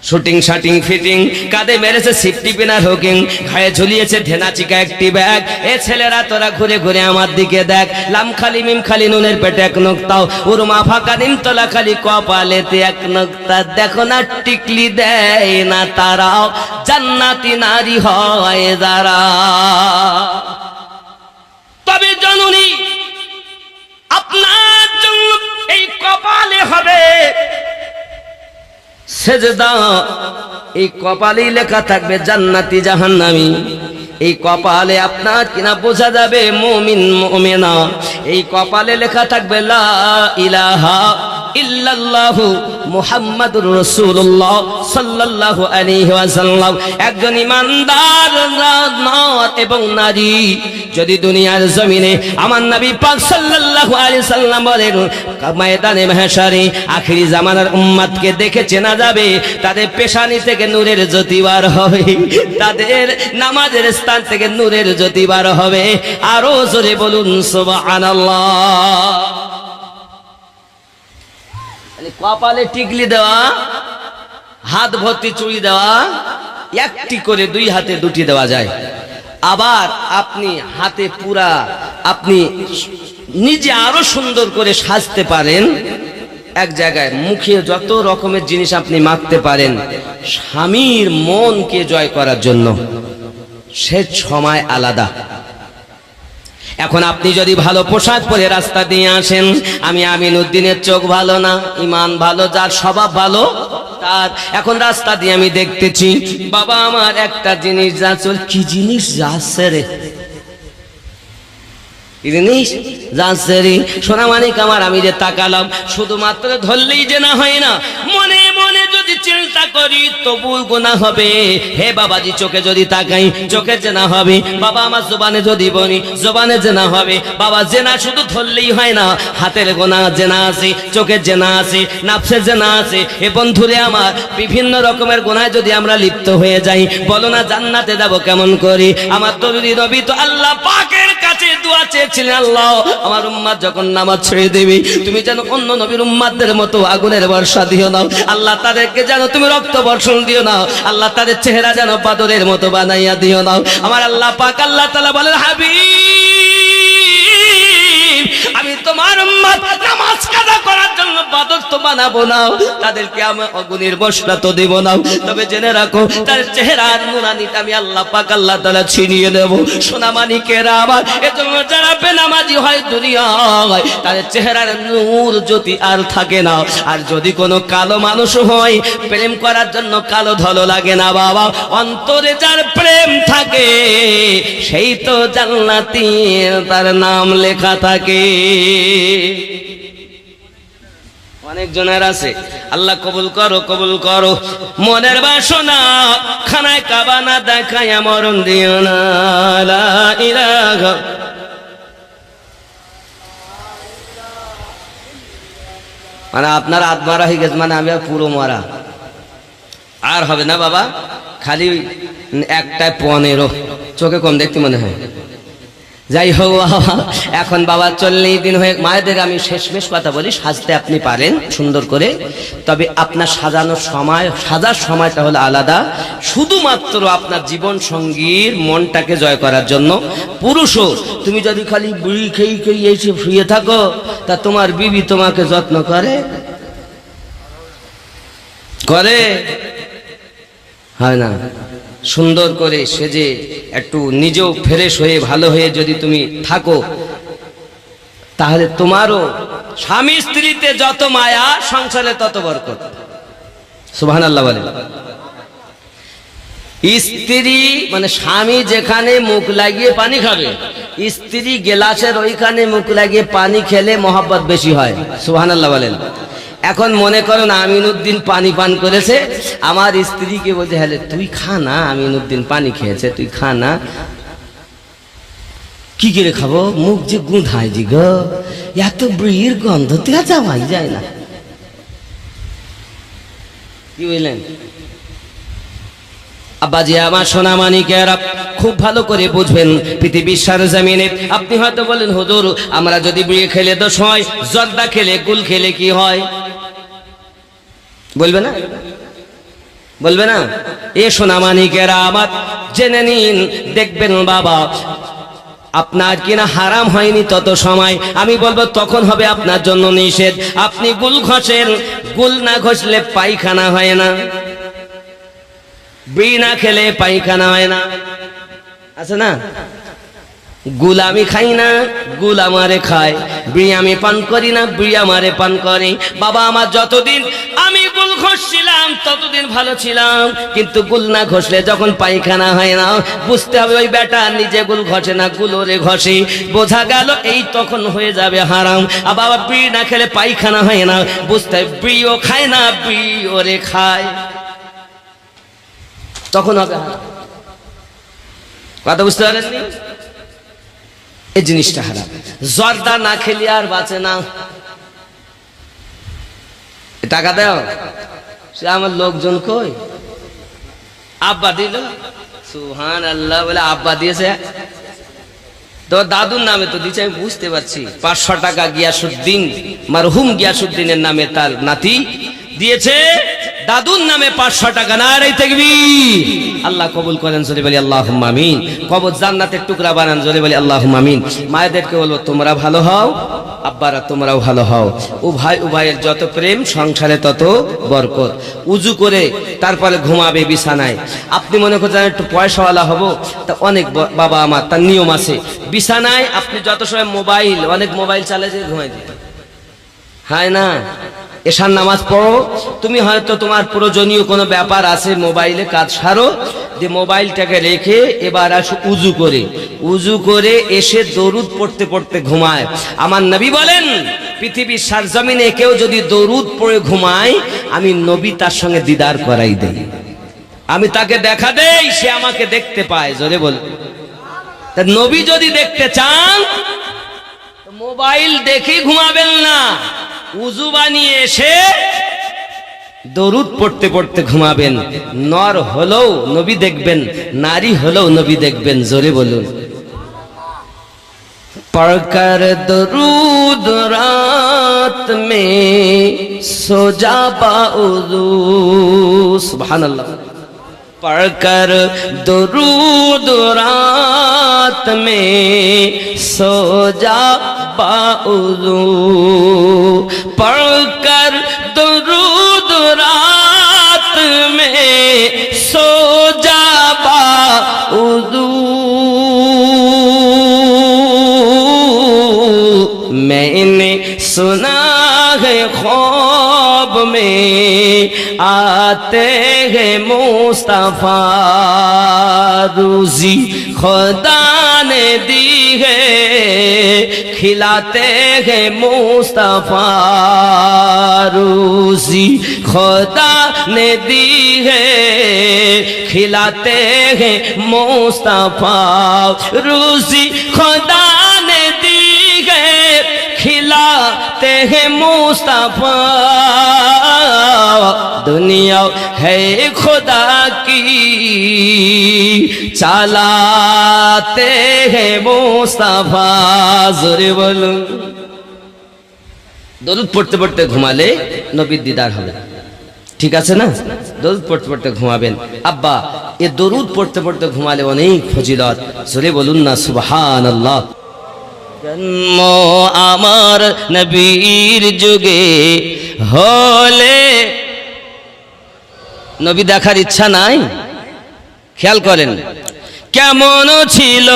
শুটিং শাটিং ফিটিং, কাঁধে মেরেছে সিফটি পিনার হুকিং, ঘায়ে ঝুলিয়েছে ধেনাচিকা একটি ব্যাগ। এ ছেলেরা তোরা ঘুরে ঘুরে আমার দিকে দেখ, লাম খালি মিম খালি নুনের পেটে এক নোক্তাও, উরমা ফাঁকা নিমতলা খালি কপালেতে এক নোক্তা। দেখো না টিকলি দেয় না তারাও, জান্নাতি নারী হয় যারা। তবে জননী আপনার জন্য এই কপালে হবে সেজদা, এই কপালেই লেখা থাকবে জান্নাতি জাহান্নামী। এই কপালে আপনার কিনা বোঝা যাবে মুমিন মুমিনা। এই কপালে লেখা থাকবে লা ইলাহা ইল্লাল্লাহু মুহাম্মাদুর রাসূলুল্লাহ সাল্লাল্লাহু আলাইহি ওয়াসাল্লাম। একজন ইমানদার নর এবং নারী যদি দুনিয়ার জমিনে আমার নবী পাক সাল্লাল্লাহু আলাইহি সাল্লাম বলেন, ময়দানে মাহশারে আখিরি জামানার উম্মতকে দেখে চেনা যাবে, তাদের পেশানি থেকে নূরের জ্যোতি বার হবে, তাদের নামাজের স্থান থেকে নূরের জ্যোতি বার হবে। আরো জোরে বলুন সুবহানাল্লাহ। কপালে টিকলি দেওয়া, হাত ভর্তি চুড়ি দেওয়া, একটি করে দুই হাতে দুটি দেওয়া যায়। আবার আপনি হাতে পুরা, আপনি নিজে আরো সুন্দর করে সাজতে পারেন। এক জায়গায় মুখে যত রকমের জিনিস আপনি মাখতে পারেন স্বামীর মনকে জয় করার জন্য, সে সময় আলাদা। এখন আপনি যদি ভালো পোশাক পরে রাস্তা দিয়ে আসেন, আমি আমিনুদ্দিনের চোখ ভালো না, ইমান ভালো, যার স্বভাব ভালো তার। এখন রাস্তা দিয়ে আমি দেখতেছি বাবা আমার একটা জিনিস যাচ্ছে, কি জিনিস যাচ্ছে রে, জিনিস যাচ্ছে রে সোনামানিক আমার। আমি যে তাকালাম, শুধুমাত্র ধরলেই যে না হয় না, মনে মনে যদি চিন্তা করি তবু গুনাহ হবে। হে বাবাজি, চোখে যদি তাকাই চোখের জেনা হবে, বাবা আমার জবানে যদি বলি জবানে জেনা হবে। বাবা জেনা শুধু ধরলেই হয় না, হাতের গোনা জেনা আছে, চোখের জেনা আছে, নাফসের জেনা আছে। এ বন্ধুরে আমার, বিভিন্ন রকমের গুনায় যদি আমরা লিপ্ত হয়ে যাই, বলো না জান্নাতে যাব কেমন করে? আমার তরুণী নবী তো আল্লাহ পাকের কাছে দোয়া চেয়েছিলেন, আল্লাহ আমার উম্মাত যখন নামাজ ছেড়ে দেবে, তুমি যেন অন্য নবীর উম্মাতদের মতো আগুনের বর্ষা দিও না। আল্লাহ তাদেরকে যেন তুমি রক্ত বর্ষণ দিও না আল্লাহ, তাদের চেহারা যেন বাদরের মতো বানাইয়া দিও না আমার আল্লাহ পাক। আল্লাহ তাআলা বলেন, হাবিব আমি তোমার উম্মত নামাজ কাজা করার জন্য বাদর তো বানাবো না, তাদেরকে আমি অগুনের বর্ষা তো দেব না, তবে জেনে রাখো তার চেহারার নুরানিটা আমি আল্লাহ পাক আল্লাহ তাআলা ছিনিয়ে দেব। সোনামানিকেরা আমার, এজন্য যারা বেনামাজি হয় দুনিয়ায় তাদের চেহারার নূর জ্যোতি আর থাকে না। আর যদি কোনো কালো মানুষ হয়, প্রেম করার জন্য কালো ধলো লাগে না বাবা, অন্তরে যার প্রেম থাকে সেই তো জান্নাতি, তার নাম লেখা থাকে। অনেক জনের আছে, আল্লাহ কবুল করো কবুল করো। মনের বাসনা খানায় কাবা না দেখায় মরণ দিও না, লা ইলাহা। মানে আপনার আত্মারা হয়ে গেছে, মানে আমি আর পুরো মরা আর হবে না বাবা, খালি একটাই 15 চোখে কম দেখতে মনে হয়। যাই হোক এখন বাবা 40 দিন হয়ে, মায়েদের আমি শেষমেশ কথা বলি, সাজতে আপনি পারেন সুন্দর করে, তবে আপনার সাজানোর সময়, সাজার সময়টা হলো আলাদা, শুধুমাত্র আপনার জীবন সঙ্গীর মনটাকে জয় করার জন্য। পুরুষও তুমি যদি খালি বুড়ি খেয়ে খেয়ে এসে শুয়ে থাকো, তা তোমার বিবি তোমাকে যত্ন করে করে হয় না? সুন্দর করে সেজে একটু নিজেও ফ্রেশ হয়ে ভালো হয়ে যদি তুমি থাকো, তাহলে তোমারও স্বামী স্ত্রীতে যত মায়া, সংসারে তত বরকত। সুবহানাল্লাহ বলে। স্ত্রী মানে স্বামী যেখানে মুখ লাগিয়ে পানি খাবে, স্ত্রী গ্লাসের ওইখানে মুখ লাগিয়ে পানি খেলে মহব্বত বেশি হয়। সুবহানাল্লাহ বলেন। এখন মনে করো না আমিনুদ্দিন পানি পান করেছে, আমার স্ত্রীকে বলছে, হ্যাঁ তুই খা না, আমিনুদ্দিন পানি খেয়েছে তুই খা না। কি করে খাবো, মুখ যে গুঁধায় জি গো, এত বিড়ির গন্ধ থেকে যাওয়াই যায় না। কি বুঝলেন আব্বাজি আমার সোনামানিকেরা, খুব ভালো করে বুঝবেন পৃথিবীর সরজমিনে আপনি হয়তো বলেন, হুজুর আমরা যদি বিড়ি খেলে দোষ হয়, জর্দা খেলে, গুল খেলে কি হয়? বলবে না, বলবে না? এ সোনামানিকেরা আমার জেনে নিন, দেখবেন বাবা আপনার কিনা হারাম হয়নি তত সময় আমি বলবো তখন হবে আপনার জন্য নিষেধ। আপনি গুল ঘষেন, গুল না ঘষলে পায়খানা হয় না, বিড়ি না খেলে পায়খানা হয় না, আছে না? গুল আমি খাই না, গুল আমারে খায়, বিড়ি আমি পান করি না, বিড়ি আমারে পান করে। বাবা আমার যতদিন আমি গুল ঘষছিলাম ততদিন ভালো ছিলাম, কিন্তু গুল না ঘষলে যখন পায়খানা হয় না, বুঝতে হবে ওই বেটা নিজে গুল ঘষে না, গুল ওরে ঘষে, বোঝা গেল এই তখন হয়ে যাবে হারাম। আর বাবা বিড়ি না খেলে পায়খানা হয় না, বুঝতে হবে বিড়িও খায় না, বিড়ি ওরে খায়, তখন হবে হারাম। কথা বুঝতে পারেননি? এই জিনিসটা হারাম। জর্দা না খেলে আর বাঁচে না। টাকা দাও, সে আমার লোকজন কই, আব্বা দিল, সুবহানাল্লাহ বলে আব্বা দিয়েছে, তো দাদুর নামে তো দিচ্ছে, আমি বুঝতে পারছি। 500 টাকা গিয়াসুদ্দিন, মারহুম গিয়াসুদ্দিনের নামে তার নাতি দিয়েছে, দাদুর নামে 500 টাকা। নারে তাকবীর। আল্লাহ কবুল করেন, জোরে বলি আল্লাহুম্মা আমিন। কবর জান্নাতের টুকরা বানান, জোরে বলি আল্লাহুম্মা আমিন। মায়েদেরকে বলবো তোমরা ভালো হও, আব্বারা তোমরাও ভালো হও। উভয়ের যত প্রেম সংসারে তত বরকত। উজু করে তারপরে ঘুমাবে বিছানায়। আপনি মনে করছেন একটু পয়সাওয়ালা হব, তা অনেক বাবা আমার তার নিয়ম আছে। বিছানায় আপনি যত সময় মোবাইল, অনেক মোবাইল চালিয়ে যে ঘুমাই দিতে হয় না, এশার নামাজ পড়ো, তুমি হয়তো তোমার প্রয়োজনীয় কোনো ব্যাপার আছে মোবাইলে, কাজ সারো, যে মোবাইলটাকে রেখে এবার আসো উজু করে, উজু করে এসে দরুদ পড়তে পড়তে ঘুমায়। আমার নবী বলেন, পৃথিবীর সরজমিনে কেউ যদি দরুদ পড়ে ঘুমায়, আমি নবী তার সঙ্গে দিদার করাই দেই, আমি তাকে দেখা দেই, সে আমাকে দেখতে পায়। জোরে বল। তা নবী যদি দেখতে চান, মোবাইল দেখে ঘুমাবেন না, উজু বানিয়ে এসে দরুদ পড়তে পড়তে ঘুমাবেন। নর হলেও নবী দেখবেন, নারী হলেও নবী দেখবেন। জোরে বলুন। पढ़कर दरूद रात में सो जा बाउदू, सुभान अल्लाह। पढ़कर दरूद रात में सो जा बाउदू, पढ़कर दरूद रात में सो जा बाउदू। मैंने सुना है ख्वाब में आते हैं मुस्तफा, रोजी खुदा ने दी है खिलाते हैं मुस्तफा, रोजी खुदा ने दी है खिलाते हैं मुस्तफा, रोजी खुदा ने दी खिलाते हैं मुस्तफा। दुनिया है खुदा की चलाते हैं मुस्तफा, जोरे बोलूं। দরুদ পড়তে পড়তে ঘুমালে নবীর দিদার হবে, ঠিক আছে না? দরুদ পড়তে পড়তে ঘুমাবেন। আব্বা, এ দরুদ পড়তে পড়তে ঘুমালে অনেক ফজিলত, জোরে বলুন না সুবহানাল্লাহ। জন্ম আমার নবীর যুগে হলে, নবী দেখার ইচ্ছা নাই? খেয়াল করেন কেমন ছিল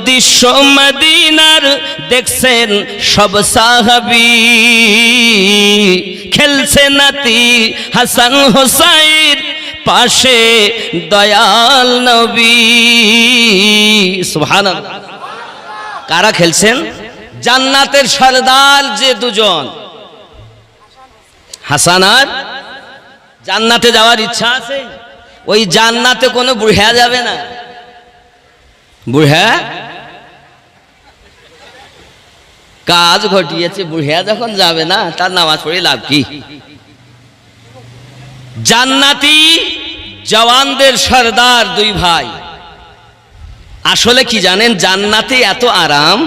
দৃশ্য মদিনার, দেখছেন সব সাহাবী খেলছে নাতি হাসান হোসাইন পাশে দয়াল নবী, সুবহানাল্লাহ। কারা খেলছেন? জান্নাতের সরদার যে দুজন, হাসান আর, জান্নাতে যাওয়ার ইচ্ছা আছে? ওই জান্নাতে কোনো বুড়া যাবে না, বুড়া কাজ ঘটিয়েছে, বুড়া যখন যাবে না তার নামাজ পড়ে লাভ কি? জান্নাতি জওয়ানদের সরদার দুই ভাই, আসলে কি জানেন? জান্নাতে এত আরাম,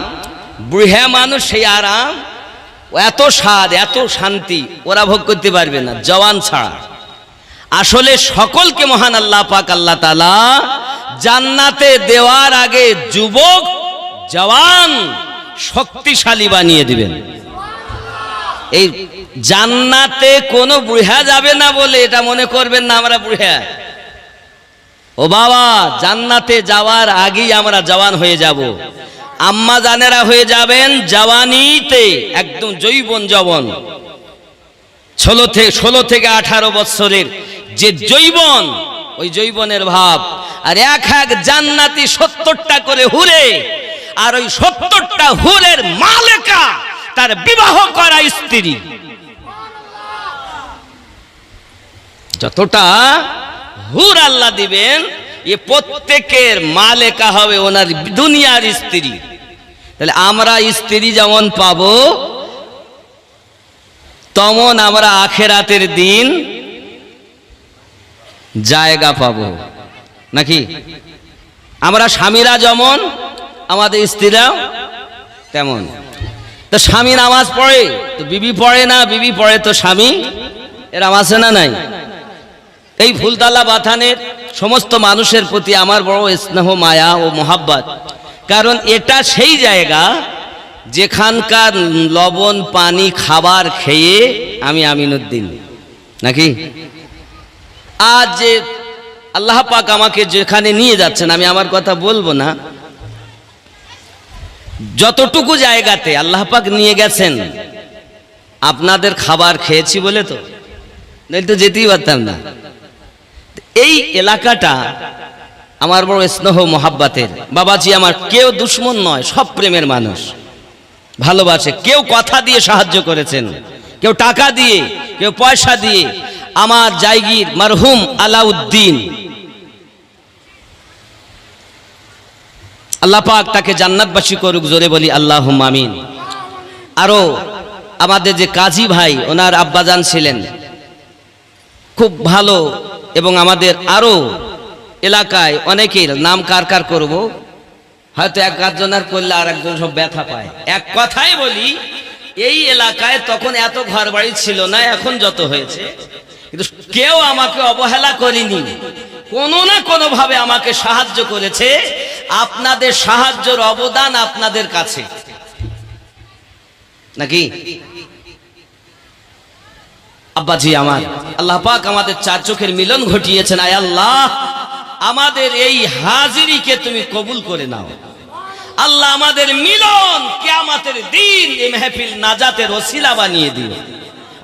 বুড়া মানুষ সেই আরাম, এত স্বাদ এত শান্তি ওরা ভোগ করতে পারবে না জওয়ান ছাড়া। আসলে সকলকে মহান আল্লাহ পাক আল্লাহ তাআলা জান্নাতে দেওয়ার আগে যুবক জওয়ান শক্তিশালী বানিয়ে দিবেন। এই জান্নাতে কোনো বুড়া যাবে না বলে এটা মনে করবেন না আমরা বুড়া। ও বাবা, জান্নাতে যাওয়ার আগেই আমরা জওয়ান হয়ে যাব। আম্মা জানেরা হয়ে যাবেন জওয়ানিতে একদম জৈবন যৌবন, 16 থেকে 18 বছরের যে জৈবন, ওই জৈবনের ভাব। আর এক এক জান্নাতি 70টা করে হুরে, আর ওই 70টা হুরের মালেকা তার বিবাহ করা স্ত্রী। যতটা হুর আল্লাহ দিবেন, এ প্রত্যেকের মালেকা হবে ওনার দুনিয়ার স্ত্রী। তাহলে আমরা স্ত্রী যেমন পাবো, তেমন আমরা আখেরাতের দিন জায়গা পাবো নাকি? আমরা স্বামীরা যেমন, আমাদের স্ত্রীরাও তেমন। তো স্বামী নামাজ পড়ে তো বিবি পড়ে না, বিবি পড়ে তো স্বামী, এরম আছে না নাই? এই ফুলতলা বাথানের সমস্ত মানুষের প্রতি আমার বড় স্নেহ মায়া ও মোহাব্বত, কারণ এটা সেই জায়গা যেখানকার লবণ পানি খাবার খেয়ে আমি আমিনুদ্দিন নাকি। আজ যে আল্লাহ পাক আমাকে যেখানে নিয়ে যাচ্ছেন, আমি আমার কথা বলবো না, যতটুকু জায়গাতে আল্লাহ পাক নিয়ে গেছেন আপনাদের খাবার খেয়েছি বলে, তো নইলে তো যেতেই পারতাম না। এই এলাকাটা আমার বড় স্নেহ মোহাব্বতের। বাবাজি আমার কেউ দুশ্মন নয়, সব প্রেমের মানুষ, ভালোবাসে। কেউ কথা দিয়ে সাহায্য করেছেন, কেউ টাকা দিয়ে, কেউ পয়সা দিয়ে। আমার জায়গির মারহুম আলাউদ্দিন, আল্লাহ পাক তাকে জান্নাতবাসী করুক, জোরে বলি আল্লাহুম্মা আমিন। আরো আমাদের যে কাজী ভাই, ওনার আব্বাজান ছিলেন খুব ভালো, এবং আমাদের আরো এলাকায় অনেকের নাম কার কার করব, হয়তো এক আধজনের করলে আর একজন সব ব্যথা পায়। এক কথাই বলি, এই এলাকায় তখন এত ঘর বাড়ি ছিল না, এখন যত হয়েছে, কিন্তু কেউ আমাকে অবহেলা করেনি, কোনো না কোনো ভাবে আমাকে সাহায্য করেছে। আপনাদের সাহায্যের অবদান আপনাদের কাছে নাকি আব্বাজি আমার? আল্লাহ পাক আমাদের চার চোখের মিলন ঘটিয়েছেন। আয় আল্লাহ, আমাদের এই হাজিরিকে তুমি কবুল করে নাও। আল্লাহ আমাদের মিলন কিয়ামতের দিন এই মাহফিল নাজাতের ওসিলা বানিয়ে দিও।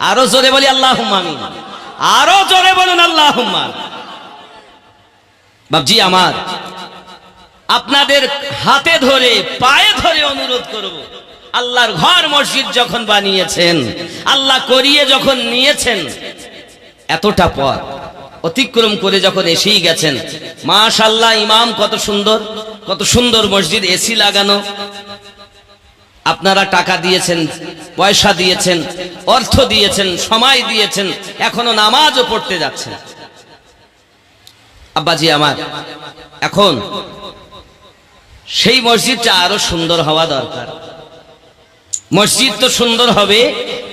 আরো জোরে বলি আল্লাহুম্মা আমিন, আরো জোরে বলুন আল্লাহুম্মা। বাবজি আমার, আপনাদের হাতে ধরে পায়ে ধরে অনুরোধ করব, আল্লাহর ঘর মসজিদ যখন বানিয়েছেন, আল্লাহ করিয়ে যখন নিয়েছেন, এতটা পথ অতিক্রম করে যখন এসেই গেছেন, মাশাআল্লাহ, ইমাম কত সুন্দর, কত সুন্দর মসজিদ, এসি লাগানো। আপনারা টাকা দিয়েছেন, পয়সা দিয়েছেন, অর্থ দিয়েছেন, সময় দিয়েছেন, এখনো নামাজও পড়তে যাচ্ছেন। আব্বাজি আমার, এখন সেই মসজিদটা আরো সুন্দর হওয়া দরকার। মসজিদ তো সুন্দর হবে,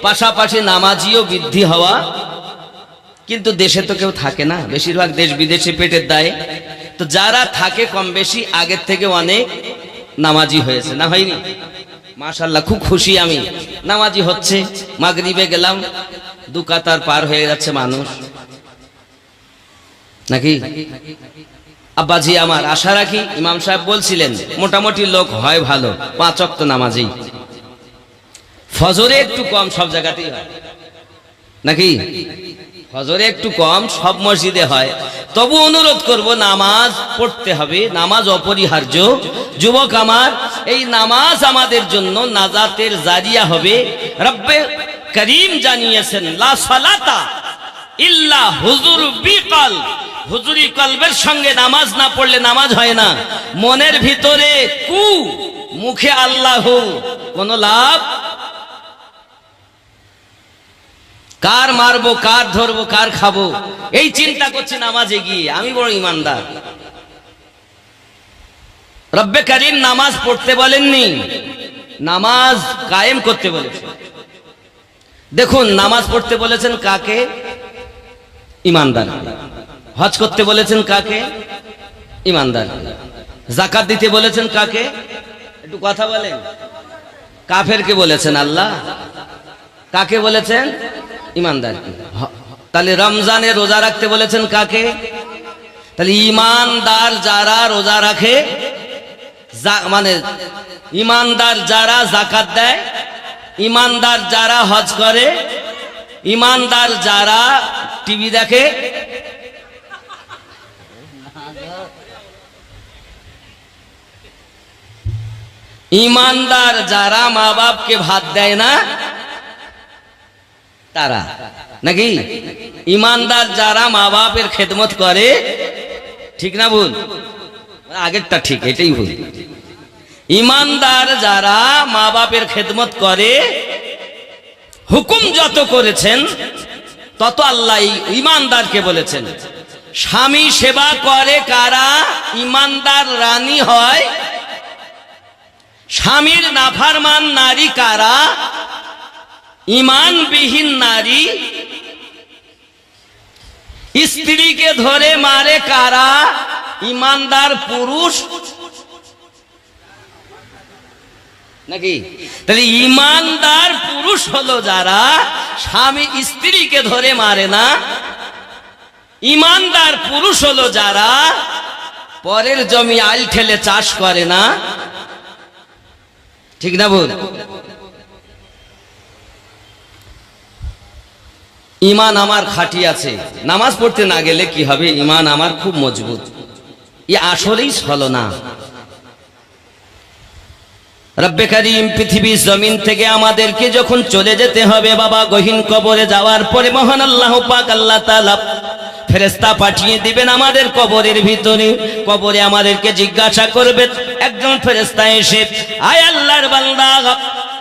পাশাপাশি নামাজিও বৃদ্ধি হওয়া। কিন্তু দেশে তো কেউ থাকে না, বেশিরভাগ দেশ বিদেশে পেটের দায়ে। তো যারা থাকে কম বেশি আগের থেকে অনেক নামাজি হয়েছে, না হয়নি? মাশাআল্লাহ, খুব খুশি আমি। নামাজি হচ্ছে, মাগরিবে গেলাম, 2 কাতার পার হয়ে যাচ্ছে মানুষ, নাকি আব্বাজি আমার? আশা রাখি, ইমাম সাহেব বলছিলেন মোটামুটি লোক হয় ভালো, 5 ওয়াক্ত নামাজি। ফজরে একটু কম, সব জায়গাতেই হয় নাকি? ফজরে একটু কম, সব মসজিদে হয়। তবু অনুরোধ করব, নামাজ পড়তে হবে, নামাজ অপরিহার্য। যুবক আমার, এই নামাজ আমাদের জন্য নাজাতের জারিয়া হবে। রব্বে করিম জানিয়েছেন, লা সালাতা ইল্লা হুজুর বিকাল। হুজুরি কলবের সঙ্গে নামাজ না পড়লে নামাজ হয় না। মনের ভিতরে কু, মুখে আল্লাহ, কোন লাভ? কার মারবো, কার ধরবো, কার খাবো, এই চিন্তা করছি নামাজে গিয়ে। আমি বড় ইমানদার। রব্বে করিম নামাজ পড়তে বলেননি, নামাজ কায়েম করতে বলেছেন। দেখুন, নামাজ পড়তে বলেছেন কাকে? ইমানদার। হজ করতে বলেছেন কাকে? ইমানদার। যাকাত দিতে বলেছেন কাকে? একটু কথা বলেন। কাফেরকে বলেছেন আল্লাহ। কাকে বলেছেন? ইমানদার। তাহলে রমজানে রোজা রাখতে বলেছেন কাকে? তাহলে ইমানদার যারা রোজা রাখে, মানে ইমানদার যারা যাকাত দেয়, ইমানদার যারা হজ করে, ইমানদার যারা টিভি দেখে, ইমানদার যারা মা বাপকে ভাত দেয় না তারা, নাকি? ইমানদার যারা মা বাপের খেদমত করে, ঠিক না ভুল? আগেরটা ঠিক, এটাই ভুল। ইমানদার যারা মা বাপের খেদমত করে, হুকুম যত করেছেন তত আল্লাহ ইমানদারকে বলেছেন। স্বামী সেবা করে কারা? ইমানদার রানী হয়। স্বামীর নাফরমান নারী কারা? ইমানবিহীন নারী। স্ত্রীকে ধরে মারে কারা? ইমানদার পুরুষ, নাকি? তাহলে ইমানদার পুরুষ হলো যারা স্বামী স্ত্রীকে ধরে মারে না। ইমানদার পুরুষ হলো যারা পরের জমি আইল ঠেলে চাষ করে না, ঠিক না বল? ইমান আমার খাঁটি আছে, নামাজ পড়তে না গেলে কি হবে? ইমান আমার খুব মজবুত। এ আসলেই ছলনা। রব্বে করিম পৃথিবী জমিন থেকে আমাদেরকে যখন চলে যেতে হবে বাবা, গহীন কবরে যাওয়ার পরে মহান আল্লাহ পাক আল্লাহ তাআলা ফেরেশতা পাঠিয়ে দিবেন আমাদের কবরের ভিতরে। কবরে আমাদেরকে জিজ্ঞাসা করবে একজন ফেরেশতা এসে, আয় আল্লাহর বান্দা,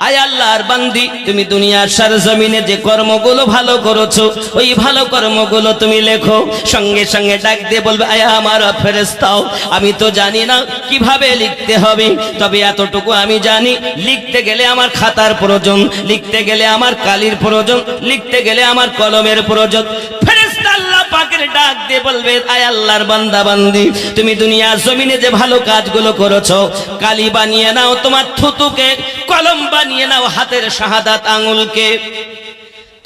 আয় আল্লাহর বান্দি, তুমি দুনিয়ার সরজমিনে যে কর্মগুলো ভালো করেছো ওই ভালো কর্মগুলো তুমি লেখো। সঙ্গে সঙ্গে ডাক দিয়ে বলবে, আয় আমার ফেরেশতাও, আমি তো জানি না কিভাবে লিখতে হবে, তবে এতটুকু আমি জানি, লিখতে গেলে আমার খাতার প্রয়োজন, লিখতে গেলে আমার কালির প্রয়োজন, লিখতে গেলে আমার কলমের প্রয়োজন। ফেরেশতা আল্লাহ পাকের ডাক দিয়ে বলবে, আয় আল্লাহর বান্দা বান্দি, তুমি দুনিয়ার জমিনে যে ভালো কাজগুলো করেছো, কালি বানিয়ে নাও তোমার থুতুকে, কলম বানিয়ে নাও হাতের শাহাদাত আঙ্গুলকে,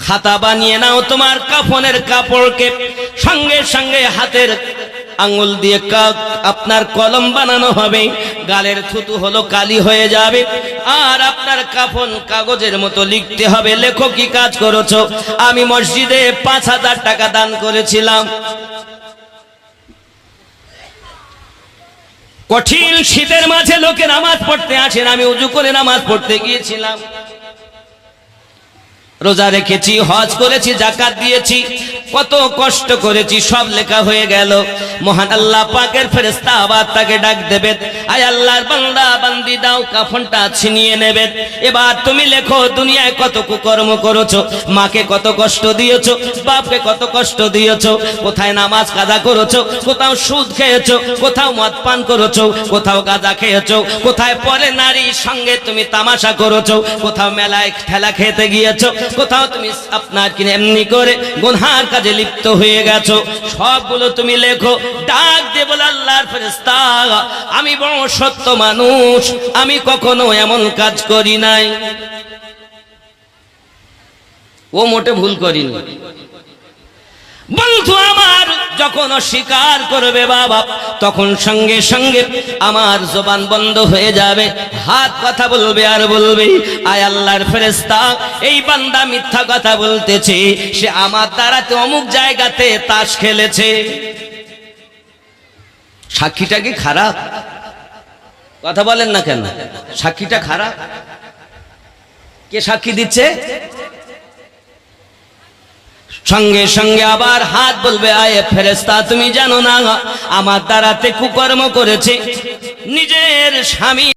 খাতা বানিয়ে নাও তোমার কাফনের কাপড়কে, সঙ্গে সঙ্গে হাতের আঙ্গুল দিয়ে আপনার কলম বানানো হবে, গালের থুতু হলো কালি হয়ে যাবে, আর আপনার কাফন কাগজের মতো লিখতে হবে। লেখো কি কাজ করেছো? আমি মসজিদে 5,000 টাকা দান করেছিলাম। কঠিন শীতের মাঝে লোকে নামাজ পড়তে আসেন, আমি উজু করে নামাজ পড়তে গিয়েছিলাম, রোজা রেখেছি, হজ করেছি, যাকাত দিয়েছি, কত কষ্ট করেছি, সব লেখা হয়ে গেল। মহান আল্লাহ পাকের ফেরেশতা আবার তাকে ডাক দেবেন, আয় আল্লাহর বান্দা বান্দি, দাও কাফনটা ছিনিয়ে নেবেন। এবার তুমি লেখো দুনিয়ায় কত কুকর্ম করেছো, মাকে কত কষ্ট দিয়েছো, বাপকে কত কষ্ট দিয়েছো, কোথায় নামাজ কাজা করেছো, কোথাও সুদ খেয়েছো, কোথাও মদ পান করেছো, কোথাও গাঁজা খেয়েছো, কোথায় পরে নারীর সঙ্গে তুমি তামাশা করেছো, কোথাও মেলায় ঠেলা খেতে গিয়েছো, কোথাও তুমি আপনার কিনে এমনি করে গুনহার কাজে লিপ্ত হয়ে গেছো, সবগুলো তুমি লেখো। ডাক দিয়ে বলে, আল্লাহর ফেরেশতা, আমি বড় সত্য মানুষ, আমি কখনো এমন কাজ করি নাই। ও মোটে ভুল করিনি। বন্ধু আমার যখন অস্বীকার করবে বাবা, তখন সঙ্গে সঙ্গে আমার জবান বন্ধ হয়ে যাবে, হাত কথা বলবে আর বলবে, আয় আল্লাহর ফেরেশতা, এই বান্দা মিথ্যা কথা বলতেছে, সে আমার দ্বারাতে অমুক জায়গাতে তাস খেলেছে। সাক্ষীটা কি খারাপ? কথা বলেন না কেন? সাক্ষীটা খারাপ? কে সাক্ষী দিচ্ছে? সঙ্গে সঙ্গে আবার হাত বলবে, আয় ফেরেশতা, তুমি জানো না আমার দ্বারাতে কুকর্ম করেছে, নিজের স্বামী